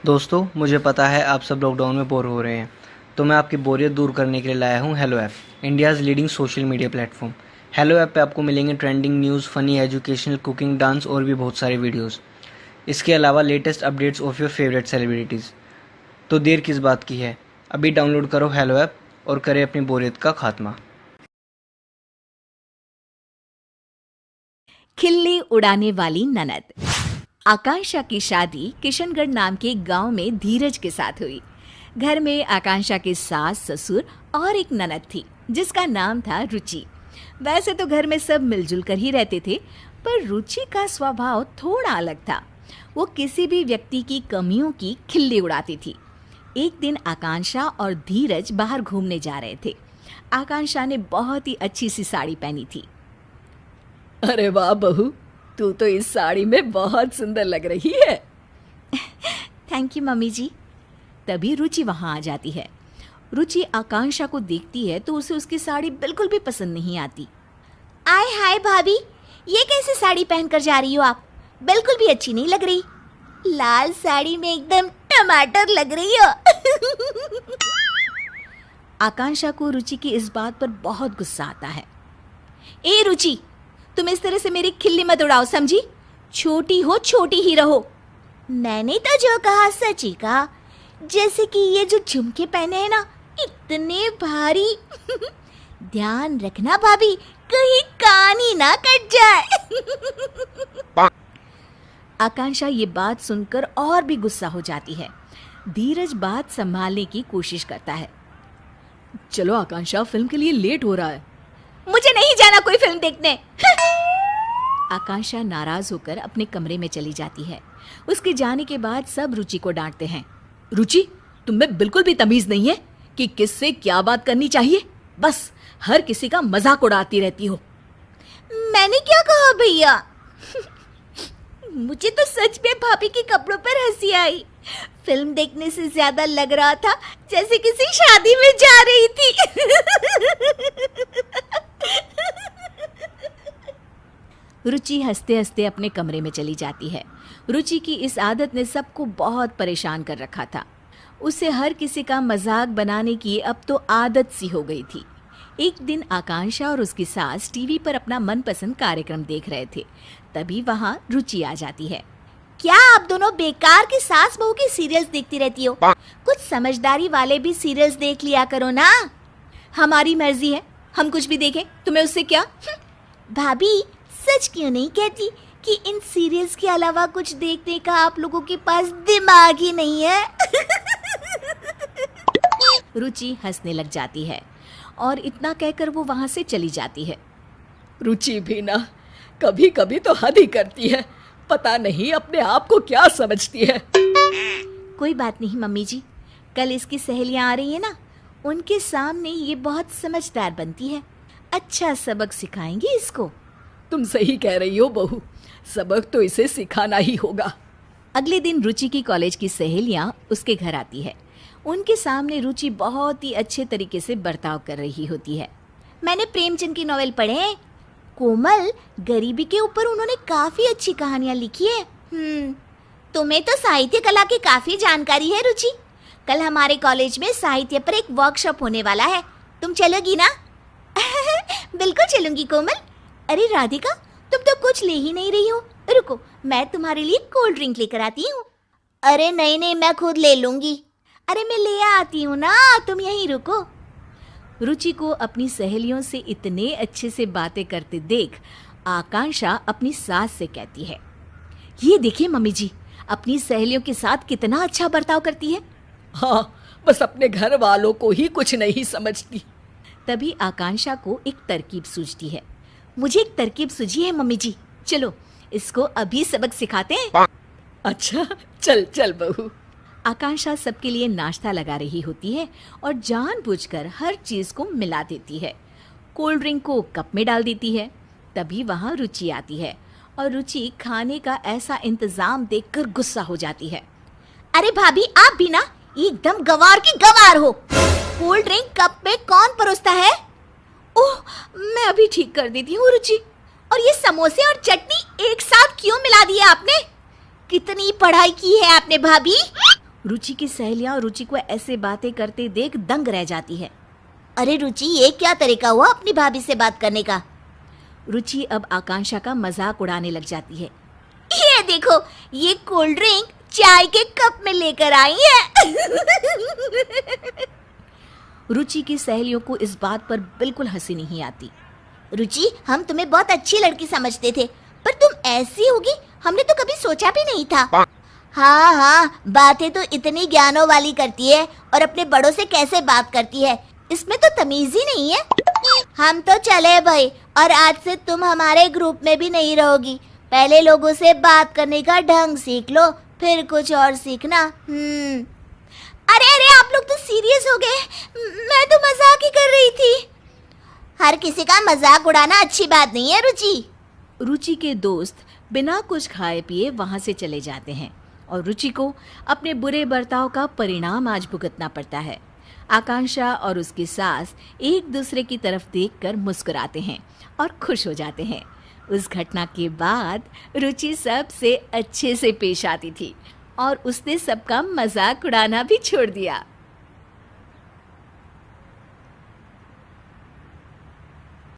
दोस्तों, मुझे पता है आप सब लॉकडाउन में बोर हो रहे हैं, तो मैं आपकी बोरियत दूर करने के लिए लाया हूँ hello app, India's leading social media platform. Hello app पे आपको मिलेंगे trending news, funny, educational, cooking, dance और भी बहुत सारे वीडियोस। इसके अलावा latest updates of your favourite celebrities. तो देर किस बात की है, अभी डाउनलोड करो हेलो ऐप और करें अपनी बोरियत का खात्मा। खिल्ली उड़ाने वाली ननद। आकांक्षा की शादी किशनगढ़ नाम के गांव में धीरज के साथ हुई। घर में आकांक्षा के सास, ससुर और एक ननद थी जिसका नाम था रुचि। वैसे तो घर में सब मिलजुल कर ही रहते थे, पर रुचि का स्वभाव थोड़ा अलग था। वो किसी भी व्यक्ति की कमियों की खिल्ली उड़ाती थी। एक दिन आकांक्षा और धीरज बाहर घूमने जा रहे थे। आकांक्षा ने बहुत ही अच्छी सी साड़ी पहनी थी। अरे वाह बहू, तू तो इस साड़ी में बहुत सुंदर लग रही है। थैंक यू मम्मी जी। तभी रुचि वहां आ जाती है। रुचि आकांक्षा को देखती है तो उसे उसकी साड़ी बिल्कुल भी पसंद नहीं आती। आय हाय भाभी, ये कैसी साड़ी पहनकर जा रही हो आप? बिल्कुल भी अच्छी नहीं लग रही। लाल साड़ी में एकदम टमाटर लग रही हो। आकांक्षा को रुचि की इस बात पर बहुत गुस्सा आता है। ए रुचि, तुम इस तरह से मेरी खिल्ली मत उड़ाओ, समझी? छोटी हो, छोटी ही रहो। मैंने तो जो कहा सच ही कहा। जैसे कि ये जो झुमके पहने हैं ना, इतने भारी। ध्यान रखना भाभी, कहीं कान ही ना कट जाए। आकांक्षा ये बात सुनकर और भी गुस्सा हो जाती है। धीरज बात संभालने की कोशिश करता है। चलो आकांक्षा, फिल्म के लिए लेट हो रहा है। मुझे नहीं जाना कोई फिल्म देखने। आकांक्षा नाराज होकर अपने कमरे में चली जाती है। उसके जाने के बाद सब रुचि को डांटते हैं। रुचि, तुम में बिल्कुल भी तमीज नहीं है कि किससे क्या बात करनी चाहिए। बस हर किसी का मजाक उड़ाती रहती हो। मैंने क्या कहा भैया? मुझे तो सच में भाभी के कपड़ों पर हंसी आई। फिल्म देखने से ज्यादा लग रहा था जैसे किसी शादी में जा रही थी। रुचि हंसते हंसते अपने कमरे में चली जाती है। रुचि की इस आदत ने सबको बहुत परेशान कर रखा था। उसे हर किसी का मजाक बनाने की अब तो आदत सी हो गई थी। एक दिन आकांक्षा और उसकी सास टीवी पर अपना मनपसंद कार्यक्रम देख रहे थे। तभी वहां रुचि आ जाती है। क्या आप दोनों बेकार के सास बहू के सीरियल्स देखती रहती हो? कुछ समझदारी वाले भी सीरियल्स देख लिया करो ना। हमारी मर्जी है, हम कुछ भी देखें, तुम्हें उससे क्या? भाभी, सच क्यों नहीं कहती कि इन सीरियल्स के अलावा कुछ देखने का आप लोगों के पास दिमाग ही नहीं है? रुचि हंसने लग जाती है और इतना कहकर वो वहां से चली जाती है। रुचि भी ना कभी कभी तो हद ही करती है। पता नहीं अपने आप को क्या समझती है। कोई बात नहीं मम्मी जी, कल इसकी सहेलियां आ रही है ना, उनके सामने ये बहुत समझदार बनती है। अच्छा सबक सिखाएंगे इसको। तुम सही कह रही हो बहू, सबक तो इसे सिखाना ही होगा। अगले दिन रुचि की कॉलेज की सहेलियां उसके घर आती है। उनके सामने रुचि बहुत ही अच्छे तरीके से बर्ताव कर रही होती है। मैंने प्रेमचंद की नॉवेल पढ़े हैं। कोमल, गरीबी के ऊपर उन्होंने काफी अच्छी कहानियां लिखी है। तुम्हें तो साहित्य कला की काफी जानकारी है रुचि। कल हमारे कॉलेज में साहित्य पर एक वर्कशॉप होने वाला है, तुम चलोगी ना? बिल्कुल चलूंगी कोमल। अरे राधिका, तुम तो कुछ ले ही नहीं रही हो। रुको, मैं तुम्हारे लिए कोल्ड ड्रिंक लेकर आती हूँ। अरे नहीं नहीं, मैं खुद ले लूंगी। अरे मैं ले आती हूँ ना, तुम यहीं रुको। रुचि को अपनी सहेलियों से इतने अच्छे से बातें करते देख आकांक्षा अपनी सास से कहती है, ये देखिए मम्मी जी, अपनी सहेलियों के साथ कितना अच्छा बर्ताव करती है। हाँ, बस अपने घर वालों को ही कुछ नहीं समझती। तभी आकांक्षा को एक तरकीब सूझती है। मुझे एक तरकीब सूझी है मम्मी जी, चलो इसको अभी सबक सिखाते हैं। अच्छा, चल चल बहू। आकांक्षा सबके लिए नाश्ता लगा रही होती है और जानबूझकर हर चीज को मिला देती है। कोल्ड ड्रिंक को कप में डाल देती है। तभी वहां रुचि आती है और रुचि खाने का ऐसा इंतजाम देखकर गुस्सा हो जाती है। अरे भाभी, आप भी ना एकदम गवार की गवार हो। कोल्ड ड्रिंक कप में कौन परोसता है? ओह, मैं अभी ठीक कर देती हूँ रुचि। और ये समोसे और चटनी एक साथ क्यों मिला दिया आपने? कितनी पढ़ाई की है आपने भाभी? रुचि की सहेलियां रुचि को ऐसे बातें करते देख दंग रह जाती है। अरे रुचि, ये क्या तरीका हुआ अपनी भाभी से बात करने का? रुचि अब आकांक्षा का मजाक उड़ाने लग जाती है। ये देखो, ये कोल्ड ड्रिंक चाय के कप में लेकर आई है। रुचि की सहेलियों को इस बात पर बिल्कुल हंसी नहीं आती। रुचि, हम तुम्हें बहुत अच्छी लड़की समझते थे, पर तुम ऐसी होगी हमने तो कभी सोचा भी नहीं था। हाँ हाँ, बातें तो इतनी ज्ञानों वाली करती है और अपने बड़ों से कैसे बात करती है, इसमें तो तमीज ही नहीं है। हम तो चले भाई, और आज से तुम हमारे ग्रुप में भी नहीं रहोगी। पहले लोगों से बात करने का ढंग सीख लो, फिर कुछ और सीखना। अरे अरे, आप लोग तो सीरियस हो गए, मैं तो मजाक ही कर रही थी। हर किसी का मजाक उड़ाना अच्छी बात नहीं है रुचि। रुचि के दोस्त बिना कुछ खाए पिए वहां से चले जाते हैं और रुचि को अपने बुरे बर्ताव का परिणाम आज भुगतना पड़ता है। आकांक्षा और उसकी सास एक दूसरे की तरफ देखकर मुस्कुराते हैं और खुश हो जाते हैं। उस घटना के बाद रुचि सबसे अच्छे से पेश आती थी और उसने सबका मजाक उड़ाना भी छोड़ दिया।